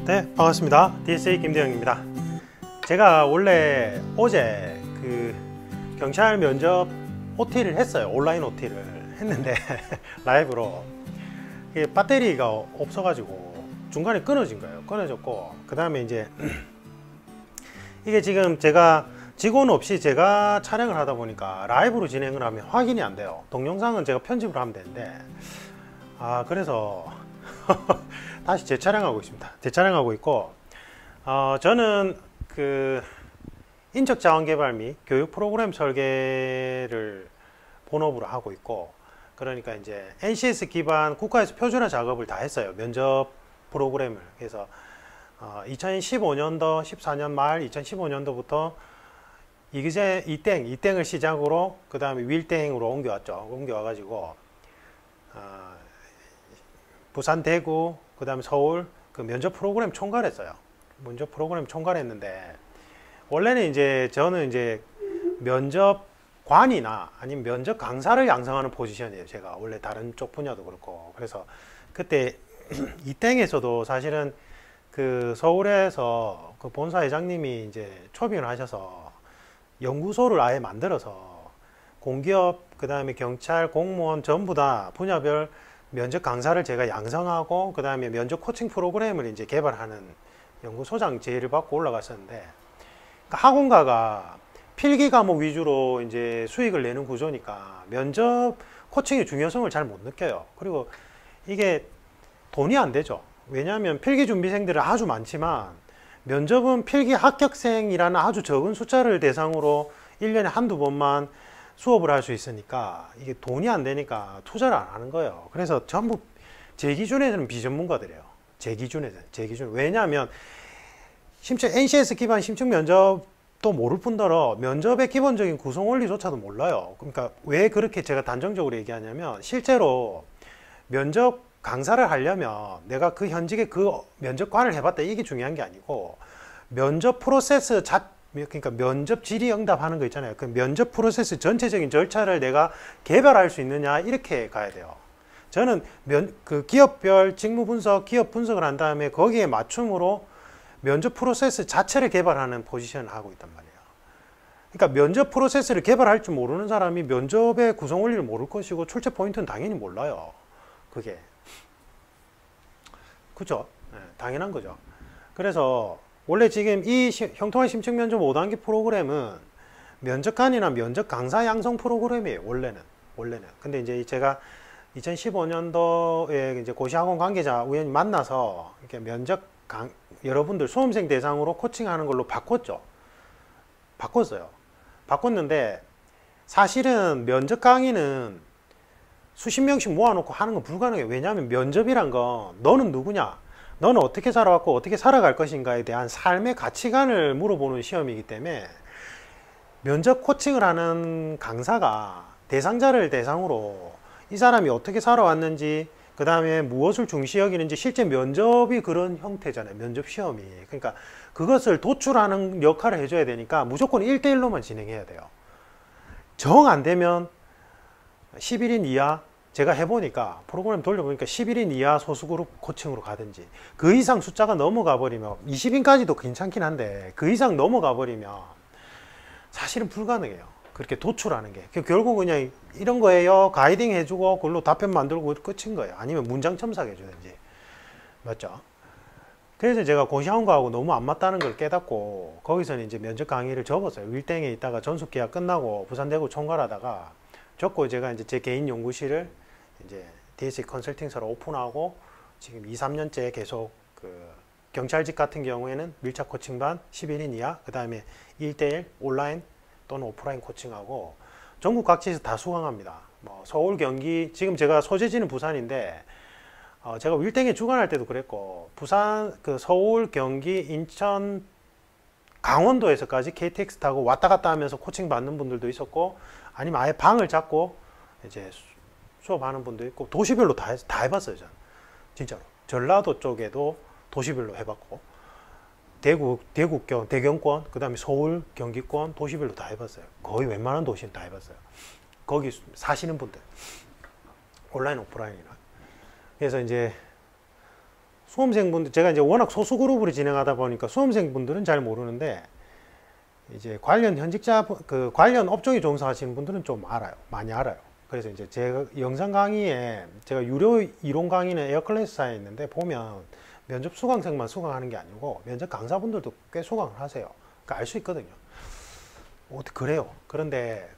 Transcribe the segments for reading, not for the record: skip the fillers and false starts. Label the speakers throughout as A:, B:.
A: 네, 반갑습니다. DSA 김대영입니다. 제가 원래 어제 경찰 면접 OT를 했어요. 온라인 OT를 했는데 라이브로 이게 배터리가 없어가지고 중간에 끊어진 거예요. 끊어졌고 그 다음에 이제 이게 지금 제가 직원 없이 제가 촬영을 하다 보니까 라이브로 진행을 하면 확인이 안 돼요. 동영상은 제가 편집을 하면 되는데 그래서 다시 재촬영하고 있습니다. 재촬영하고 있고 저는 인적 자원 개발 및 교육 프로그램 설계를 본업으로 하고 있고, 그러니까 이제 NCS 기반 국가에서 표준화 작업을 다 했어요. 면접 프로그램을. 그래서 2015년도 14년 말 2015년도부터 이땡을 시작으로 그 다음에 윌땡으로 옮겨왔죠. 옮겨와가지고 부산, 대구, 그 다음에 서울 면접 프로그램 총괄했어요. 면접 프로그램 총괄했는데, 원래는 이제 저는 이제 면접관이나 아니면 면접 강사를 양성하는 포지션이에요. 제가 원래 다른 쪽 분야도 그렇고. 그래서 그때 이땡에서도 사실은 서울에서 본사 회장님이 이제 초빙을 하셔서 연구소를 아예 만들어서 공기업, 그 다음에 경찰, 공무원 전부 다 분야별 면접 강사를 제가 양성하고 그 다음에 면접 코칭 프로그램을 이제 개발하는 연구소장 제의를 받고 올라갔었는데, 학원가가 필기 과목 위주로 이제 수익을 내는 구조니까 면접 코칭의 중요성을 잘 못 느껴요. 그리고 이게 돈이 안 되죠. 왜냐하면 필기 준비생들은 아주 많지만 면접은 필기 합격생이라는 아주 적은 숫자를 대상으로 1년에 한두 번만 수업을 할 수 있으니까 이게 돈이 안 되니까 투자를 안 하는 거예요. 그래서 전부 제 기준에서는 비전문가들이에요. 제 기준. 왜냐하면 심지어 NCS 기반 심층 면접도 모를 뿐더러 면접의 기본적인 구성 원리조차도 몰라요. 그러니까 왜 그렇게 제가 단정적으로 얘기하냐면, 실제로 면접 강사를 하려면 내가 그 현직에 면접관을 해봤다 이게 중요한 게 아니고, 면접 프로세스 그러니까 면접 질의응답하는 거 있잖아요. 그 면접 프로세스 전체적인 절차를 내가 개발할 수 있느냐, 이렇게 가야 돼요. 저는 기업별 직무 분석, 기업 분석을 한 다음에 거기에 맞춤으로 면접 프로세스 자체를 개발하는 포지션을 하고 있단 말이에요. 그러니까 면접 프로세스를 개발할 줄 모르는 사람이 면접의 구성 원리를 모를 것이고 출제 포인트는 당연히 몰라요. 그게. 그죠? 네, 당연한 거죠. 그래서 원래 지금 이 형통한 심층 면접 5단계 프로그램은 면접관이나 면접 강사 양성 프로그램이에요. 원래는. 근데 이제 제가 2015년도에 이제 고시학원 관계자 우연히 만나서 이렇게 여러분들 수험생 대상으로 코칭하는 걸로 바꿨어요. 바꿨는데 사실은 면접 강의는 수십 명씩 모아놓고 하는 건 불가능해요. 왜냐하면 면접이란 건 너는 누구냐, 너는 어떻게 살아왔고 어떻게 살아갈 것인가에 대한 삶의 가치관을 물어보는 시험이기 때문에 면접 코칭을 하는 강사가 대상자를 대상으로 이 사람이 어떻게 살아왔는지, 그 다음에 무엇을 중시 여기는지, 실제 면접이 그런 형태잖아요. 면접 시험이. 그러니까 그것을 도출하는 역할을 해줘야 되니까 무조건 1대1로만 진행해야 돼요. 정 안 되면 11인 이하, 제가 해보니까 프로그램 돌려보니까 11인 이하 소수그룹 코칭으로 가든지, 그 이상 숫자가 넘어가 버리면 20인까지도 괜찮긴 한데 그 이상 넘어가 버리면 사실은 불가능해요. 그렇게 도출하는 게. 결국 그냥 이런 거예요 가이딩 해주고 그걸로 답변 만들고 끝인 거예요. 아니면 문장 첨삭 해주든지. 맞죠? 그래서 제가 고시학원가하고 너무 안 맞다는 걸 깨닫고 거기서는 이제 면접 강의를 접었어요. 윌땡에 있다가 전속 계약 끝나고 부산 대구 총괄하다가 접고, 제가 이제 제 개인 연구실을 이제 DSA 컨설팅사로 오픈하고 지금 2, 3년째 계속 경찰직 같은 경우에는 밀착 코칭반 11인 이하, 그 다음에 1대1 온라인 또는 오프라인 코칭하고 전국 각지에서 다 수강합니다. 뭐 서울, 경기, 지금 제가 소재지는 부산인데 제가 윌땡에 주관할 때도 그랬고, 부산, 서울, 경기, 인천, 강원도에서까지 KTX 타고 왔다 갔다 하면서 코칭 받는 분들도 있었고, 아니면 아예 방을 잡고 이제 수업하는 분도 있고, 도시별로 다 해봤어요. 저는 진짜로 전라도 쪽에도 도시별로 해봤고, 대경권, 그 다음에 서울, 경기권 도시별로 다 해봤어요. 거의 웬만한 도시는 다 해봤어요. 거기 사시는 분들 온라인 오프라인이나. 그래서 이제 수험생분들, 제가 이제 워낙 소수 그룹으로 진행하다 보니까 수험생분들은 잘 모르는데, 이제 관련 현직자, 그 관련 업종에 종사하시는 분들은 좀 알아요. 많이 알아요. 그래서 이제 제가 영상 강의에, 제가 유료 이론 강의는 에어클래스사에 있는데, 보면 면접 수강생만 수강하는 게 아니고, 면접 강사분들도 꽤 수강을 하세요. 그러니까 알 수 있거든요. 그래요. 그런데,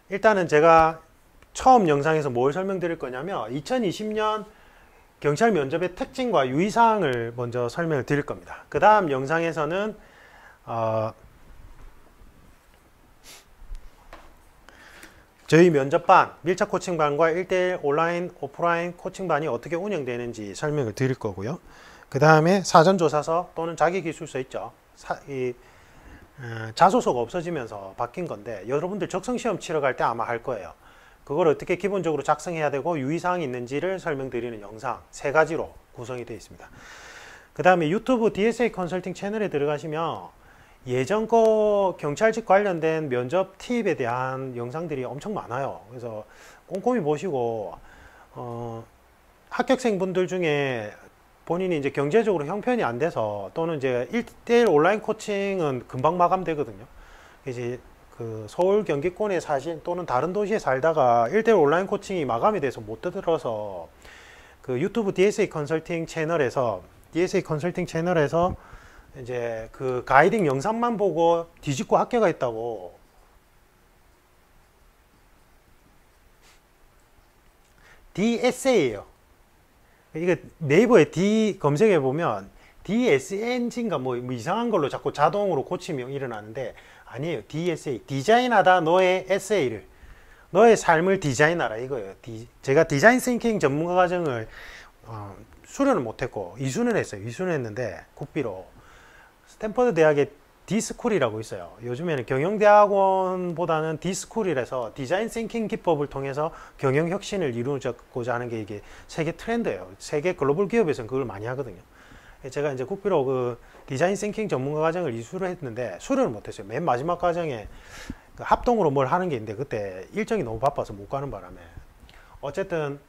A: 일단은 제가 처음 영상에서 뭘 설명드릴 거냐면, 2020년 경찰 면접의 특징과 유의사항을 먼저 설명을 드릴 겁니다. 그 다음 영상에서는 저희 면접반, 밀착 코칭반과 1대1 온라인, 오프라인 코칭반이 어떻게 운영되는지 설명을 드릴 거고요. 그 다음에 사전조사서 또는 자기기술서 있죠. 자소서가 없어지면서 바뀐 건데, 여러분들 적성시험 치러 갈 때 아마 할 거예요. 그걸 어떻게 기본적으로 작성해야 되고 유의사항이 있는지를 설명드리는 영상 3가지로 구성이 되어 있습니다. 그 다음에 유튜브 DSA 컨설팅 채널에 들어가시면 예전 거 경찰직 관련된 면접 팁에 대한 영상들이 엄청 많아요. 그래서 꼼꼼히 보시고 합격생분들 중에 본인이 이제 경제적으로 형편이 안 돼서, 또는 이제 1대1 온라인 코칭은 금방 마감되거든요. 이제 그 서울 경기권에 또는 다른 도시에 살다가 1대1 온라인 코칭이 마감이 돼서 못 들어서 그 유튜브 DSA 컨설팅 채널에서 이제 그 가이딩 영상만 보고 뒤집고 합격했다고. DSA예요. 이게 네이버에 D 검색해 보면 DSNG인가 뭐 이상한 걸로 자꾸 자동으로 고침이 일어나는데, 아니에요. DSA, 디자인하다 너의 에세이를, 너의 삶을 디자인하라 이거예요. 제가 디자인 싱킹 전문가 과정을 수료는 못했고 이수는 했어요. 이수는 했는데 국비로 스탠퍼드 대학의 D스쿨이라고 있어요. 요즘에는 경영대학원보다는 D스쿨이라서 디자인 싱킹 기법을 통해서 경영혁신을 이루고자 하는 게 이게 세계 트렌드예요. 세계 글로벌 기업에서는 그걸 많이 하거든요. 제가 이제 국비로 그 디자인 싱킹 전문가 과정을 이수를 했는데 수료를 못했어요. 맨 마지막 과정에 그 합동으로 뭘 하는 게 있는데, 그때 일정이 너무 바빠서 못 가는 바람에, 어쨌든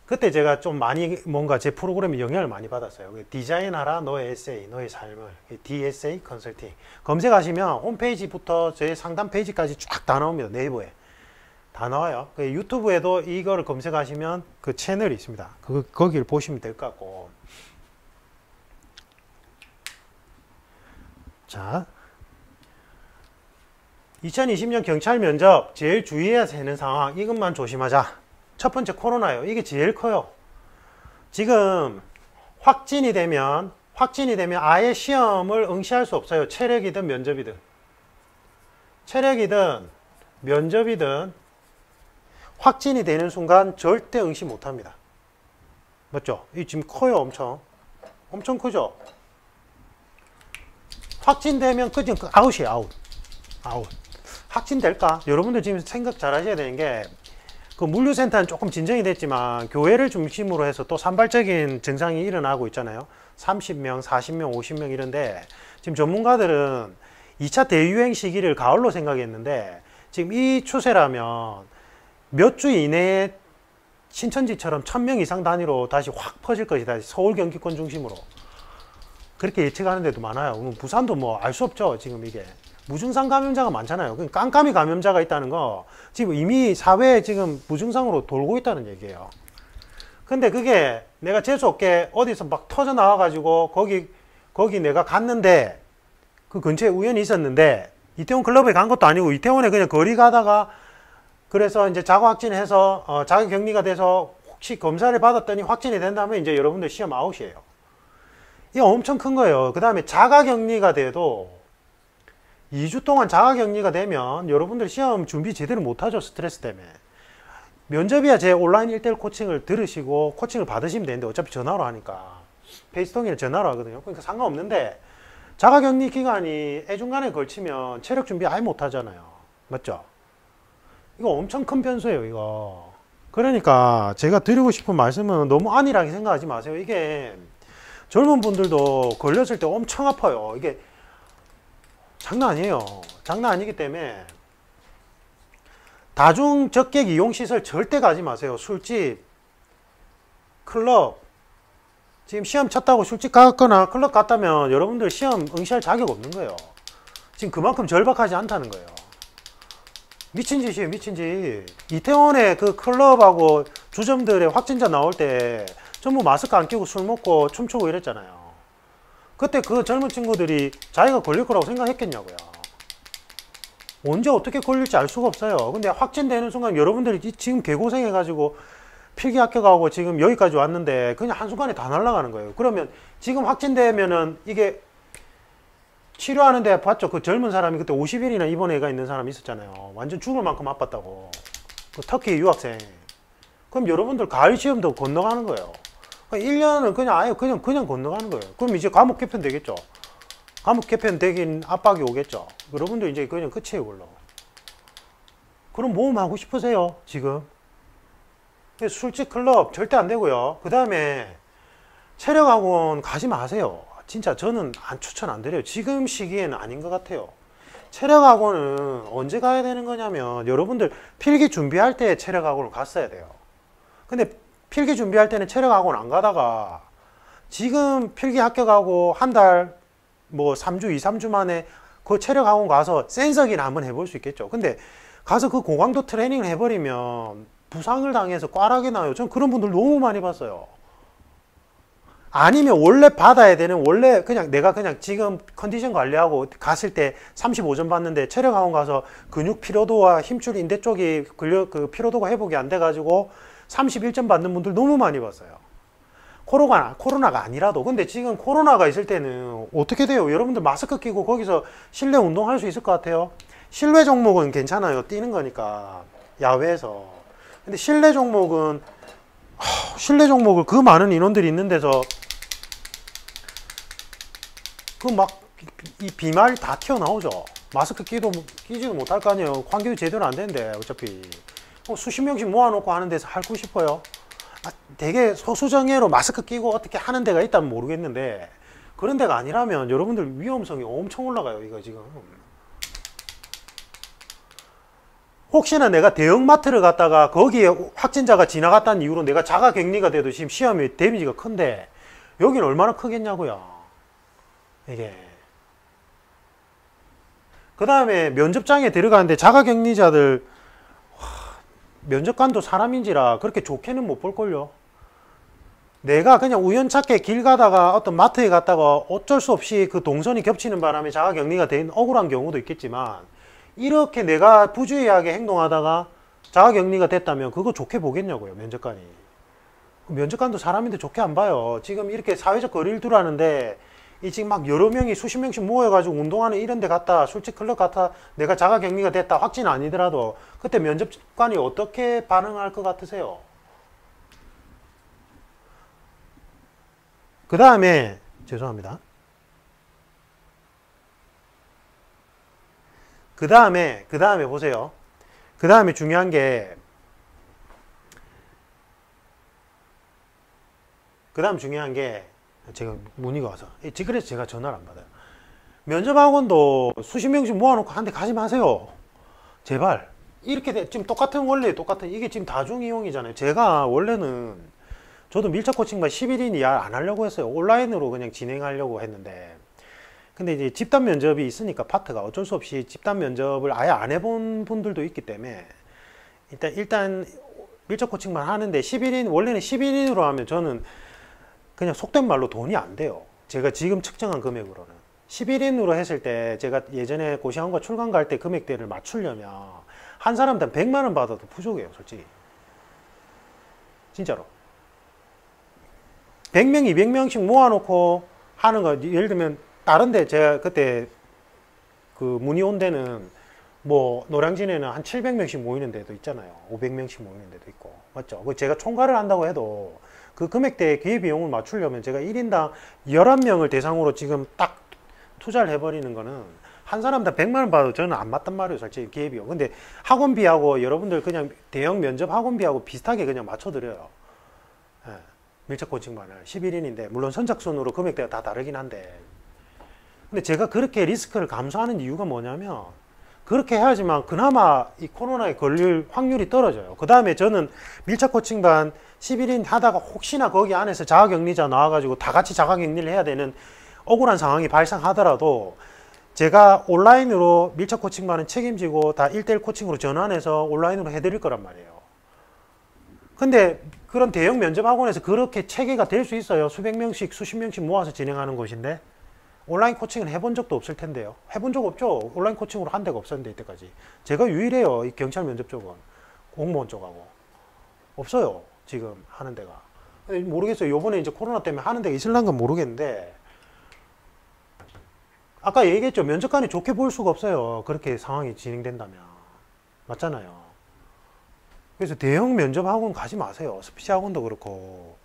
A: 그때 제가 좀 많이 뭔가 제 프로그램에 영향을 많이 받았어요. 디자인하라 너의 에세이, 너의 삶을. DSA 컨설팅 검색하시면 홈페이지부터 제 상담 페이지까지 쫙 다 나옵니다. 네이버에 다 나와요. 유튜브에도 이거를 검색하시면 그 채널이 있습니다. 거기를 보시면 될 것 같고. 자, 2020년 경찰 면접 제일 주의해야 되는 상황, 이것만 조심하자. 첫 번째, 코로나예요. 이게 제일 커요. 지금 확진이 되면 아예 시험을 응시할 수 없어요. 체력이든 면접이든 확진이 되는 순간 절대 응시 못합니다. 맞죠? 이 지금 커요. 엄청 크죠? 확진되면 그냥 아웃이에요. 아웃. 확진될까? 여러분들 지금 생각 잘 하셔야 되는 게, 그 물류센터는 조금 진정이 됐지만 교회를 중심으로 해서 또 산발적인 증상이 일어나고 있잖아요. 30명, 40명, 50명 이런데, 지금 전문가들은 2차 대유행 시기를 가을로 생각했는데, 지금 이 추세라면 몇 주 이내에 신천지처럼 1000명 이상 단위로 다시 확 퍼질 것이다. 서울 경기권 중심으로. 그렇게 예측하는 데도 많아요. 부산도 뭐 알 수 없죠. 지금 이게 무증상 감염자가 많잖아요. 깜깜이 감염자가 있다는 거 지금 이미 사회에 지금 무증상으로 돌고 있다는 얘기예요. 근데 그게 내가 재수없게 어디서 막 터져 나와 가지고 거기 내가 갔는데, 그 근처에 우연히 있었는데, 이태원 클럽에 간 것도 아니고 이태원에 그냥 거리 가다가, 그래서 이제 자가 확진해서 자가 격리가 돼서 혹시 검사를 받았더니 확진이 된다면 이제 여러분들 시험 아웃이에요. 이게 엄청 큰 거예요. 그 다음에 자가 격리가 돼도 2주 동안 자가 격리가 되면 여러분들 시험 준비 제대로 못하죠. 스트레스 때문에. 면접이야 제 온라인 1대1 코칭을 들으시고 코칭을 받으시면 되는데, 어차피 전화로 하니까 페이스톡이나 전화로 하거든요. 그러니까 상관없는데, 자가 격리 기간이 애중간에 걸치면 체력 준비 아예 못하잖아요. 맞죠? 이거 엄청 큰 변수예요. 이거. 그러니까 제가 드리고 싶은 말씀은 너무 안일하게 생각하지 마세요. 이게 젊은 분들도 걸렸을 때 엄청 아파요. 이게 장난 아니에요. 장난 아니기 때문에 다중 적객 이용 시설 절대 가지 마세요. 술집, 클럽, 지금 시험 쳤다고 술집 갔거나 클럽 갔다면 여러분들 시험 응시할 자격 없는 거예요. 지금 그만큼 절박하지 않다는 거예요. 미친 짓이에요, 미친 짓. 이태원의 그 클럽하고 주점들의 확진자 나올 때 전부 마스크 안 끼고 술 먹고 춤추고 이랬잖아요. 그때 그 젊은 친구들이 자기가 걸릴 거라고 생각했겠냐고요. 언제 어떻게 걸릴지 알 수가 없어요. 근데 확진되는 순간 여러분들이 지금 개고생해가지고 필기 합격하고 지금 여기까지 왔는데 그냥 한순간에 다 날아가는 거예요. 그러면 지금 확진되면은 이게 치료하는데 봤죠? 그 젊은 사람이 그때 50일이나 입원해 가 있는 사람이 있었잖아요. 완전 죽을 만큼 아팠다고. 그 터키 유학생. 그럼 여러분들 가을 시험도 건너가는 거예요. 1년은 그냥 아예 그냥 건너가는 거예요. 그럼 이제 과목 개편 되겠죠? 과목 개편 되긴 압박이 오겠죠? 여러분들 이제 그냥 끝이에요, 그걸로. 그럼 모험 하고 싶으세요, 지금? 술집 클럽 절대 안 되고요. 그 다음에 체력학원 가지 마세요. 진짜 저는 추천 안 드려요. 지금 시기에는 아닌 것 같아요. 체력학원은 언제 가야 되는 거냐면 여러분들 필기 준비할 때 체력학원을 갔어야 돼요. 근데 필기 준비할 때는 체력학원 안 가다가 지금 필기 합격하고 한 달, 뭐 3주, 2, 3주 만에 그 체력학원 가서 센서기나 한번 해볼 수 있겠죠. 근데 가서 그 고강도 트레이닝을 해버리면 부상을 당해서 꽈락이 나요. 전 그런 분들 너무 많이 봤어요. 아니면 원래 받아야 되는, 원래 그냥 내가 그냥 지금 컨디션 관리하고 갔을 때 35점 받는데 체력학원 가서 근육 피로도와 힘줄 인대 쪽이 그 피로도가 회복이 안 돼가지고 31점 받는 분들 너무 많이 봤어요. 코로나가 아니라도. 근데 지금 코로나가 있을 때는 어떻게 돼요? 여러분들 마스크 끼고 거기서 실내 운동할 수 있을 것 같아요? 실외 종목은 괜찮아요. 뛰는 거니까. 야외에서. 근데 실내 종목은 실내 종목을 그 많은 인원들이 있는 데서 그 막 이 비말 다 튀어나오죠. 마스크 끼지도 못할 거 아니에요. 환경이 제대로 안 되는데 어차피 수십 명씩 모아놓고 하는 데서 할 거 싶어요. 되게 소수정예로 마스크 끼고 어떻게 하는 데가 있다면 모르겠는데 그런 데가 아니라면 여러분들 위험성이 엄청 올라가요. 이거 지금 혹시나 내가 대형마트를 갔다가 거기에 확진자가 지나갔다는 이유로 내가 자가격리가 돼도 지금 시험이 데미지가 큰데 여기는 얼마나 크겠냐고요. 이게 그 다음에 면접장에 들어가는데 자가격리자들 면접관도 사람인지라 그렇게 좋게는 못 볼걸요. 내가 그냥 우연찮게 길 가다가 어떤 마트에 갔다가 어쩔 수 없이 그 동선이 겹치는 바람에 자가격리가 된 억울한 경우도 있겠지만 이렇게 내가 부주의하게 행동하다가 자가격리가 됐다면 그거 좋게 보겠냐고요, 면접관이. 면접관도 사람인데 좋게 안 봐요. 지금 이렇게 사회적 거리를 두라는데 이 지금 막 여러 명이 수십 명씩 모여가지고 운동하는 이런 데 갔다, 술집 클럽 갔다, 내가 자가격리가 됐다, 확진 아니더라도 그때 면접관이 어떻게 반응할 것 같으세요? 그 다음에 죄송합니다. 그 다음에 보세요. 그 다음에 중요한 게 제가 문의가 와서 그래서 제가 전화를 안 받아요. 면접학원도 수십 명씩 모아놓고 한 대 가지 마세요. 제발. 이렇게 지금 똑같은 원리 이게 지금 다중이용이잖아요. 제가 원래는 저도 밀착 코칭만 11인 이하 안 하려고 했어요. 온라인으로 그냥 진행하려고 했는데 근데 이제 집단 면접이 있으니까 파트가 어쩔 수 없이 집단 면접을 아예 안 해본 분들도 있기 때문에 일단 밀착 코칭만 하는데 11인 원래는 11인으로 하면 저는 그냥 속된 말로 돈이 안 돼요. 제가 지금 측정한 금액으로는 11인으로 했을 때 제가 예전에 고시원과 출강 갈 때 금액대를 맞추려면 한 사람당 100만 원 받아도 부족해요, 솔직히. 진짜로. 100명, 200명씩 모아놓고 하는 거, 예를 들면 다른데 제가 그때 그 문의 온 데는 뭐 노량진에는 한 700명씩 모이는 데도 있잖아요. 500명씩 모이는 데도 있고. 맞죠? 제가 총괄을 한다고 해도 그 금액대의 기회비용을 맞추려면 제가 1인당 11명을 대상으로 지금 딱 투자를 해버리는 거는 한 사람당 100만 원 받아도 저는 안 맞단 말이에요, 솔직히 기회비용. 근데 학원비하고 여러분들 그냥 대형 면접 학원비하고 비슷하게 그냥 맞춰드려요. 예, 밀착 코칭반을 11인인데 물론 선착순으로 금액대가 다 다르긴 한데 근데 제가 그렇게 리스크를 감수하는 이유가 뭐냐면 그렇게 해야지만 그나마 이 코로나에 걸릴 확률이 떨어져요. 그 다음에 저는 밀착 코칭반 11인 하다가 혹시나 거기 안에서 자가격리자 나와가지고 다 같이 자가격리를 해야 되는 억울한 상황이 발생하더라도 제가 온라인으로 밀착 코칭반은 책임지고 다 1대1 코칭으로 전환해서 온라인으로 해드릴 거란 말이에요. 근데 그런 대형 면접학원에서 그렇게 체계가 될 수 있어요. 수백 명씩 수십 명씩 모아서 진행하는 곳인데 온라인 코칭은 해본 적도 없을 텐데요. 해본 적 없죠. 온라인 코칭으로 한 데가 없었는데 이때까지. 제가 유일해요. 이 경찰 면접 쪽은. 공무원 쪽하고. 없어요. 지금 하는 데가. 모르겠어요. 요번에 이제 코로나 때문에 하는 데가 있을란가 모르겠는데 아까 얘기했죠. 면접관이 좋게 보일 수가 없어요. 그렇게 상황이 진행된다면. 맞잖아요. 그래서 대형 면접학원 가지 마세요. 스피치 학원도 그렇고.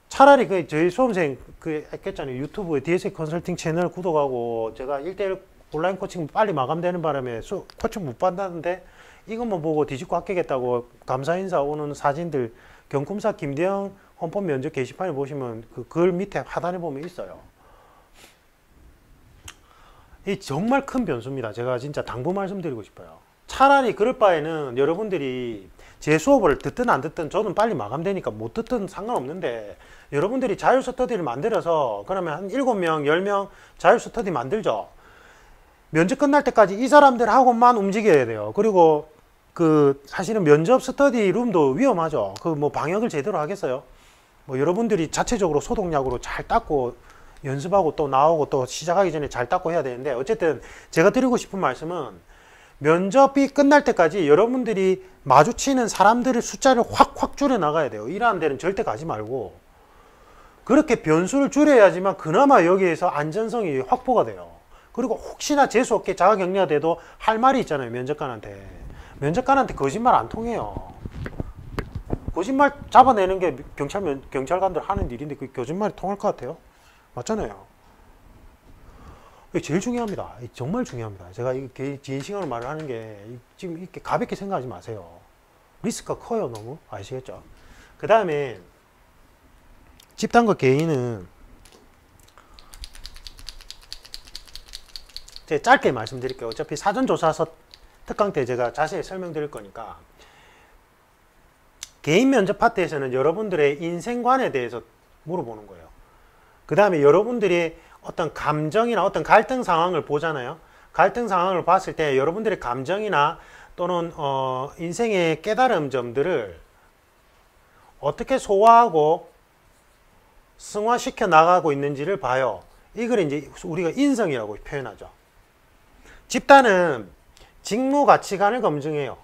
A: 차라리 저희 수험생 했잖아요. 유튜브에 DSA 컨설팅 채널 구독하고 제가 1대1 온라인 코칭 빨리 마감되는 바람에 코칭 못 받는다는데 이것만 보고 뒤집고 합격했다고 감사 인사 오는 사진들 경품사 김대영 헌법 면접 게시판에 보시면 그 글 밑에 하단에 보면 있어요. 이 정말 큰 변수입니다. 제가 진짜 당부 말씀드리고 싶어요. 차라리 그럴 바에는 여러분들이 제 수업을 듣든 안 듣든 저는 빨리 마감되니까 못 듣든 상관없는데 여러분들이 자율 스터디를 만들어서 그러면 한 7명, 10명 자율 스터디 만들죠. 면접 끝날 때까지 이 사람들하고만 움직여야 돼요. 그리고 사실은 면접 스터디 룸도 위험하죠. 뭐 방역을 제대로 하겠어요? 뭐 여러분들이 자체적으로 소독약으로 잘 닦고 연습하고 또 나오고 또 시작하기 전에 잘 닦고 해야 되는데 어쨌든 제가 드리고 싶은 말씀은 면접이 끝날 때까지 여러분들이 마주치는 사람들의 숫자를 확 줄여 나가야 돼요. 이러한 데는 절대 가지 말고 그렇게 변수를 줄여야지만 그나마 여기에서 안전성이 확보가 돼요. 그리고 혹시나 재수없게 자가격리가 돼도 할 말이 있잖아요. 면접관한테 거짓말 안 통해요. 거짓말 잡아내는 게 경찰관들 하는 일인데 그 거짓말이 통할 것 같아요? 맞잖아요. 이게 제일 중요합니다. 정말 중요합니다. 제가 이게 긴 시간으로 말을 하는 게 지금 이렇게 가볍게 생각하지 마세요. 리스크가 커요. 너무. 아시겠죠? 그 다음에 집단과 개인은 제가 짧게 말씀드릴게요. 어차피 사전조사서 특강 때 제가 자세히 설명드릴 거니까 개인 면접 파트에서는 여러분들의 인생관에 대해서 물어보는 거예요. 그 다음에 여러분들이 어떤 감정이나 어떤 갈등 상황을 보잖아요. 갈등 상황을 봤을 때 여러분들의 감정이나 또는 인생의 깨달음 점들을 어떻게 소화하고 승화시켜 나가고 있는지를 봐요. 이걸 이제 우리가 인성이라고 표현하죠. 집단은 직무 가치관을 검증해요.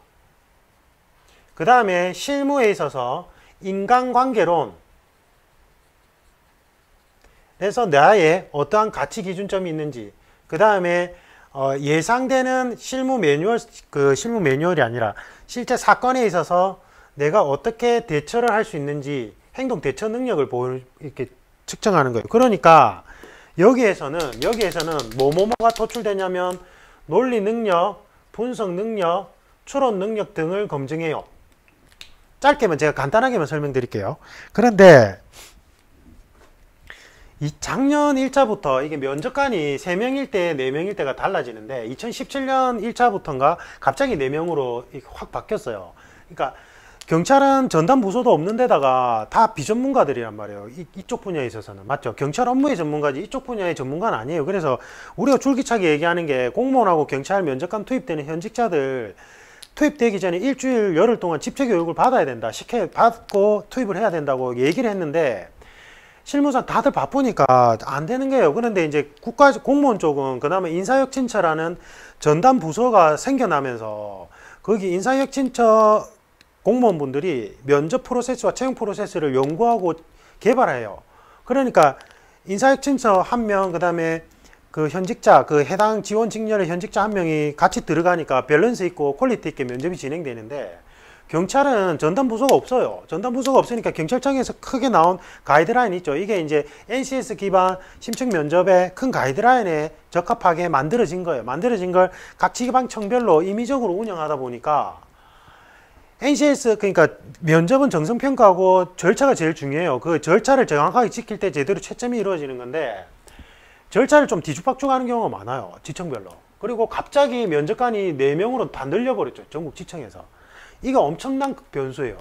A: 그 다음에 실무에 있어서 인간관계론, 그래서 나의 어떠한 가치 기준점이 있는지, 그 다음에 예상되는 실무 매뉴얼이 아니라 실제 사건에 있어서 내가 어떻게 대처를 할 수 있는지 행동 대처 능력을 이렇게 측정하는 거예요. 그러니까 여기에서는 뭐가 도출되냐면 논리 능력, 분석 능력, 추론 능력 등을 검증해요. 짧게만 제가 간단하게만 설명드릴게요. 그런데 이 작년 1차부터 이게 면접관이 3명일 때 4명일 때가 달라지는데 2017년 1차부터인가 갑자기 4명으로 확 바뀌었어요. 그러니까 경찰은 전담 부서도 없는 데다가 다 비전문가들이란 말이에요. 이쪽 분야에 있어서는. 맞죠? 경찰 업무의 전문가지 이쪽 분야의 전문가는 아니에요. 그래서 우리가 줄기차게 얘기하는 게 공무원하고 경찰 면접관 투입되는 현직자들 투입되기 전에 일주일 열흘 동안 집체 교육을 받아야 된다. 받고 투입을 해야 된다고 얘기를 했는데 실무상 다들 바쁘니까 안 되는 거예요. 그런데 이제 공무원 쪽은 그 다음에 인사혁신처라는 전담 부서가 생겨나면서 거기 인사혁신처 공무원분들이 면접 프로세스와 채용 프로세스를 연구하고 개발해요. 그러니까 인사혁신처 한 명, 그 다음에 그 현직자, 그 해당 지원 직렬의 현직자 한 명이 같이 들어가니까 밸런스 있고 퀄리티 있게 면접이 진행되는데 경찰은 전담 부서가 없어요. 전담 부서가 없으니까 경찰청에서 크게 나온 가이드라인이 있죠. 이게 이제 NCS 기반 심층 면접의 큰 가이드라인에 적합하게 만들어진 거예요. 만들어진 걸 각 지방청별로 임의적으로 운영하다 보니까 NCS, 그러니까 면접은 정성평가하고 절차가 제일 중요해요. 그 절차를 정확하게 지킬 때 제대로 채점이 이루어지는 건데 절차를 좀 뒤죽박죽 하는 경우가 많아요. 지청별로. 그리고 갑자기 면접관이 4명으로 다 늘려버렸죠. 전국지청에서. 이거 엄청난 변수예요.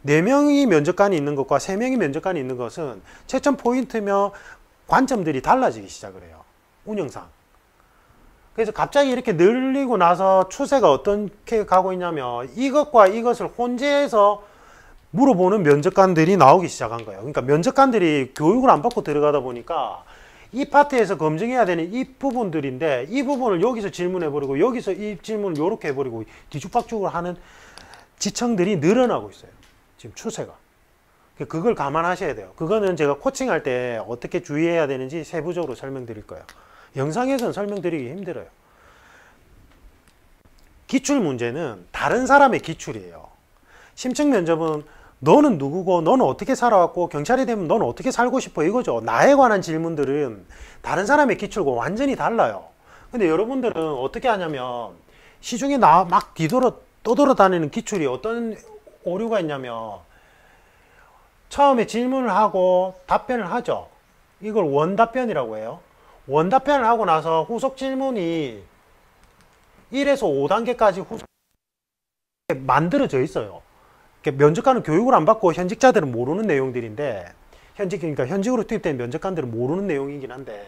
A: 4명이 면접관이 있는 것과 3명이 면접관이 있는 것은 채점 포인트며 관점들이 달라지기 시작을 해요. 운영상. 그래서 갑자기 이렇게 늘리고 나서 추세가 어떻게 가고 있냐면 이것과 이것을 혼재해서 물어보는 면접관들이 나오기 시작한 거예요. 그러니까 면접관들이 교육을 안 받고 들어가다 보니까 이 파트에서 검증해야 되는 이 부분들인데 이 부분을 여기서 질문해버리고 여기서 이 질문을 이렇게 해버리고 뒤죽박죽을 하는 지청들이 늘어나고 있어요. 지금 추세가. 그걸 감안하셔야 돼요. 그거는 제가 코칭할 때 어떻게 주의해야 되는지 세부적으로 설명드릴 거예요. 영상에서는 설명드리기 힘들어요. 기출 문제는 다른 사람의 기출이에요. 심층 면접은 너는 누구고 너는 어떻게 살아왔고 경찰이 되면 너는 어떻게 살고 싶어 이거죠. 나에 관한 질문들은 다른 사람의 기출과 완전히 달라요. 근데 여러분들은 어떻게 하냐면 시중에 막 떠돌아다니는 기출이 어떤 오류가 있냐면 처음에 질문을 하고 답변을 하죠. 이걸 원답변이라고 해요. 원답변을 하고 나서 후속 질문이 1에서 5단계까지 만들어져 있어요. 면접관은 교육을 안 받고 현직자들은 모르는 내용들인데 그러니까 현직으로 투입된 면접관들은 모르는 내용이긴 한데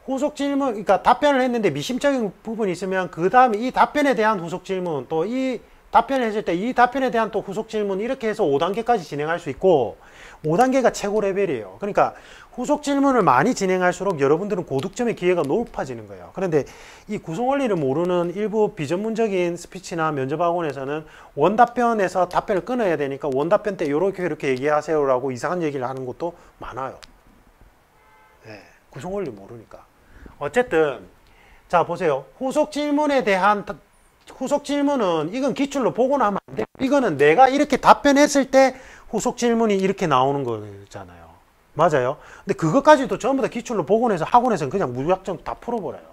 A: 후속 질문, 그러니까 답변을 했는데 미심적인 부분이 있으면 그 다음에 이 답변에 대한 후속 질문 또 이 답변을 했을 때 이 답변에 대한 또 후속 질문 이렇게 해서 5단계까지 진행할 수 있고 5단계가 최고 레벨이에요. 그러니까 후속 질문을 많이 진행할수록 여러분들은 고득점의 기회가 높아지는 거예요. 그런데 이 구성 원리를 모르는 일부 비전문적인 스피치나 면접학원에서는 원답변에서 답변을 끊어야 되니까 원답변 때 이렇게 얘기하세요라고 이상한 얘기를 하는 것도 많아요. 네, 구성 원리 모르니까. 어쨌든 자 보세요. 후속 질문은 이건 기출로 보고는 하면 안 돼요. 이거는 내가 이렇게 답변했을 때 후속 질문이 이렇게 나오는 거잖아요. 맞아요. 근데 그것까지도 전부 다 기출로 복원해서 학원에서는 그냥 무작정 다 풀어버려요.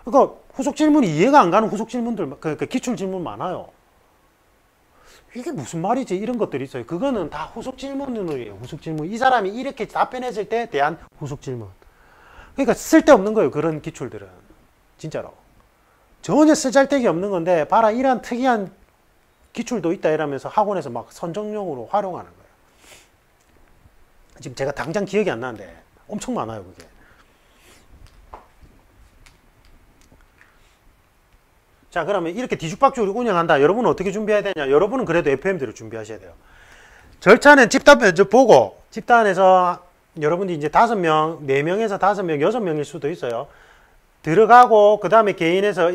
A: 그러니까 후속 질문이 이해가 안 가는 후속 질문들, 그러니까 기출 질문 많아요. 이게 무슨 말이지? 이런 것들이 있어요. 그거는 다 후속 질문이에요. 후속 질문. 이 사람이 이렇게 답변했을 때 대한 후속 질문. 그러니까 쓸데없는 거예요. 그런 기출들은. 진짜로. 전혀 쓰잘데기 없는 건데 봐라 이러한 특이한 기출도 있다 이러면서 학원에서 막 선정용으로 활용하는 거예요. 지금 제가 당장 기억이 안 나는데 엄청 많아요 그게. 자 그러면 이렇게 뒤죽박죽으로 운영한다. 여러분은 어떻게 준비해야 되냐. 여러분은 그래도 FM대로 준비하셔야 돼요. 절차는 집단 면접 보고 집단에서 여러분들이 이제 5명, 4명에서 5명, 6명일 수도 있어요. 들어가고 그 다음에 개인에서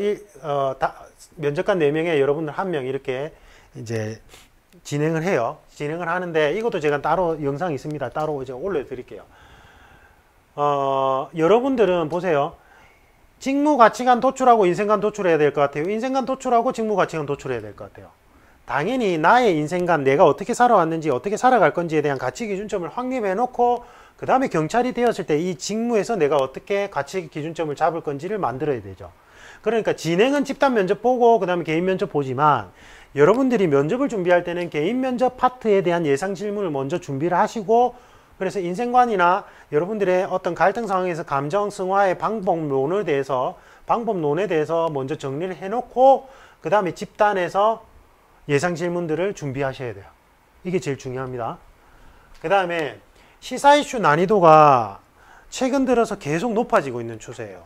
A: 면접관 4명에 여러분들 1명 이렇게 이제 진행을 해요. 진행을 하는데 이것도 제가 따로 영상이 있습니다. 따로 제가 올려드릴게요. 여러분들은 보세요. 직무가치관 도출하고 인생관 도출해야 될 것 같아요. 인생관 도출하고 직무가치관 도출해야 될 것 같아요. 당연히 나의 인생관, 내가 어떻게 살아왔는지 어떻게 살아갈 건지에 대한 가치 기준점을 확립해 놓고 그 다음에 경찰이 되었을 때 이 직무에서 내가 어떻게 가치 기준점을 잡을 건지를 만들어야 되죠. 그러니까 진행은 집단 면접 보고 그 다음에 개인 면접 보지만 여러분들이 면접을 준비할 때는 개인 면접 파트에 대한 예상 질문을 먼저 준비를 하시고 그래서 인생관이나 여러분들의 어떤 갈등 상황에서 감정 승화의 방법론에 대해서 먼저 정리를 해놓고 그 다음에 집단에서 예상 질문들을 준비하셔야 돼요. 이게 제일 중요합니다. 그 다음에 시사 이슈 난이도가 최근 들어서 계속 높아지고 있는 추세예요.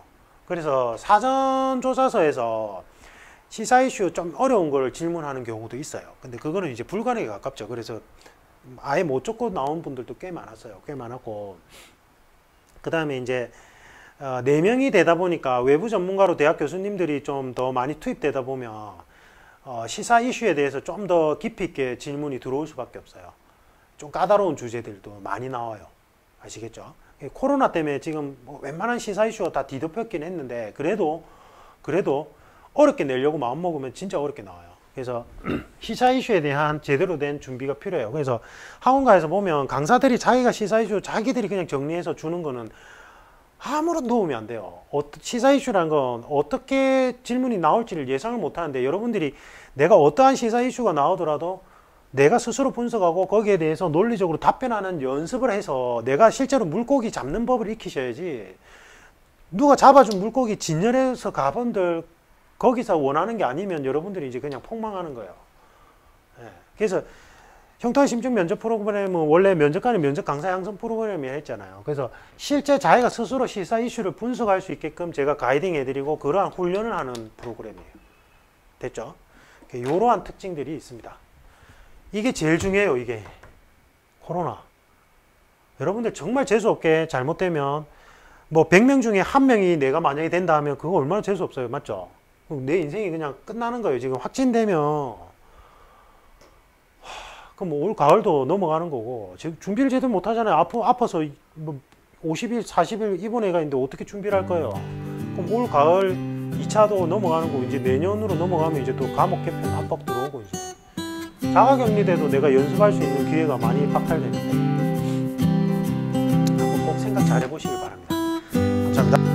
A: 그래서 사전조사서에서 시사 이슈 좀 어려운 걸 질문하는 경우도 있어요. 근데 그거는 이제 불가능에 가깝죠. 그래서 아예 못 적고 나온 분들도 꽤 많았어요. 꽤 많았고. 그 다음에 이제 4명이 되다 보니까 외부 전문가로 대학 교수님들이 좀 더 많이 투입되다 보면 시사 이슈에 대해서 좀 더 깊이 있게 질문이 들어올 수밖에 없어요. 좀 까다로운 주제들도 많이 나와요. 아시겠죠? 코로나 때문에 지금 뭐 웬만한 시사 이슈가 다 뒤덮였긴 했는데 그래도 어렵게 내려고 마음먹으면 진짜 어렵게 나와요. 그래서 시사 이슈에 대한 제대로 된 준비가 필요해요. 그래서 학원가에서 보면 강사들이 자기가 시사 이슈 자기들이 그냥 정리해서 주는 거는 아무런 도움이 안 돼요. 시사 이슈란 건 어떻게 질문이 나올지를 예상을 못 하는데 여러분들이 내가 어떠한 시사 이슈가 나오더라도 내가 스스로 분석하고 거기에 대해서 논리적으로 답변하는 연습을 해서 내가 실제로 물고기 잡는 법을 익히셔야지 누가 잡아준 물고기 진열해서 가본들 거기서 원하는 게 아니면 여러분들이 이제 그냥 폭망하는 거예요. 예. 그래서 형통한 심층 면접 프로그램은 원래 면접관이 면접 강사 양성 프로그램이 했잖아요. 그래서 실제 자기가 스스로 시사 이슈를 분석할 수 있게끔 제가 가이딩 해드리고 그러한 훈련을 하는 프로그램이에요. 됐죠? 이러한 특징들이 있습니다. 이게 제일 중요해요. 이게 코로나. 여러분들 정말 재수없게 잘못되면 뭐 100명 중에 한 명이 내가 만약에 된다 하면 그거 얼마나 재수없어요. 맞죠? 내 인생이 그냥 끝나는 거예요. 지금 확진되면 그럼 뭐 올 가을도 넘어가는 거고 지금 준비를 제대로 못 하잖아요. 아파서 뭐 50일, 40일 입원해가 있는데 어떻게 준비를 할 거예요? 그럼 올 가을 2차도 넘어가는 거고 이제 내년으로 넘어가면 이제 또 감옥 개편 압박 들어오고 이제 자가격리돼도 내가 연습할 수 있는 기회가 많이 박탈되는데 한번 꼭 생각 잘 해보시길 바랍니다. 감사합니다.